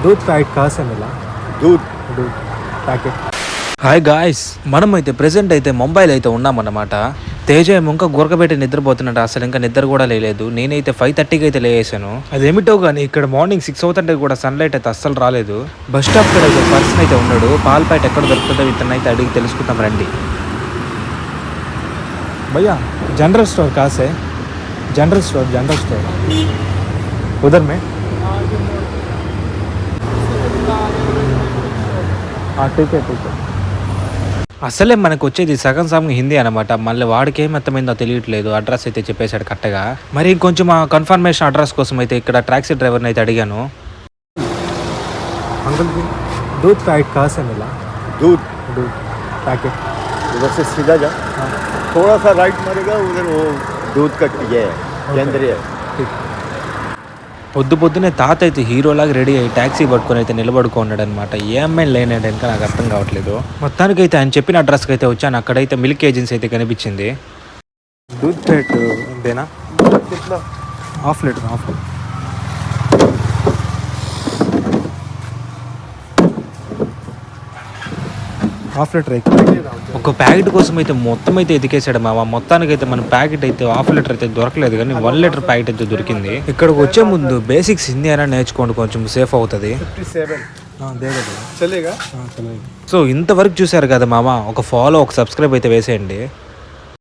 दूध पैकेट कहाँ से मिला? दूध दूध पैकेट. హాయ్ గాయ్స్, మనమైతే ప్రెసెంట్ అయితే ముంబైలో అయితే ఉన్నామన్నమాట. తేజ ఏమో ఇంకా గురకబెట్టి నిద్రపోతున్నట్టు, అసలు ఇంకా నిద్ర కూడా లేదు. నేనైతే 5:30కి అయితే లేసాను. అదేమిటో కానీ ఇక్కడ మార్నింగ్ 6 అవుతుంటే కూడా సన్లైట్ అయితే అస్సలు రాలేదు. బస్ స్టాప్ దగ్గర ఒక పర్సన్ అయితే ఉన్నాడు. పాల ప్యాకెట్ ఎక్కడ దొరుకుతుందో ఇతను అయితే అడిగి తెలుసుకుందాం రండి. भैया जनरल स्टोर कहाँ से? जनरल स्टोर उधर में. हाँ ठीक है. అసలే మనకు వచ్చేది సగం సగం హిందీ అనమాట. మళ్ళీ వాడికి ఏం అర్థమైందో తెలియట్లేదు. అడ్రస్ అయితే చెప్పేశాడు కరెక్ట్గా. మరి కొంచెం ఆ కన్ఫర్మేషన్ అడ్రస్ కోసం అయితే ఇక్కడ టాక్సీ డ్రైవర్ని అయితే అడిగాను. अंकल जी दूध पैकेट कहाँ से मिला? दूध दूध पैकेट. उधर से सीधा जा, थोड़ा सा राइट मारेगा, उधर वो दूध का ये है, केंद्र है. ठीक. పొద్దునే తాత అయితే హీరోలాగా రెడీ అయ్యి ట్యాక్సీ పట్టుకొని అయితే నిలబడుకున్నాడు అనమాట. ఏ అమ్మాయిని లేనాడు ఇంకా నాకు అర్థం కావట్లేదు. మొత్తానికి అయితే ఆయన చెప్పిన అడ్రస్కి అయితే వచ్చాను. అక్కడైతే మిల్క్ ఏజెన్సీ అయితే కనిపించింది. दूध पैकेट देना. कितना? Half litre. हाफ लीटर एक. ఒక ప్యాకెట్ కోసం అయితే మొత్తం అయితే ఎదికేసాడు మామ. మొత్తానికి అయితే మన ప్యాకెట్ అయితే 1/2 లీటర్ అయితే దొరకలేదు, కానీ 1 లీటర్ ప్యాకెట్ అయితే దొరికింది. ఇక్కడికి వచ్చే ముందు బేసిక్స్ హిందీ అయినా నేర్చుకోండి, కొంచెం సేఫ్ అవుతుంది. 57 हाँ देगा चलेगा. हाँ चलेगा. సో ఇంతవరకు చూసారు కదా మామ, ఒక ఫాలో ఒక సబ్స్క్రైబ్ అయితే వేసేయండి.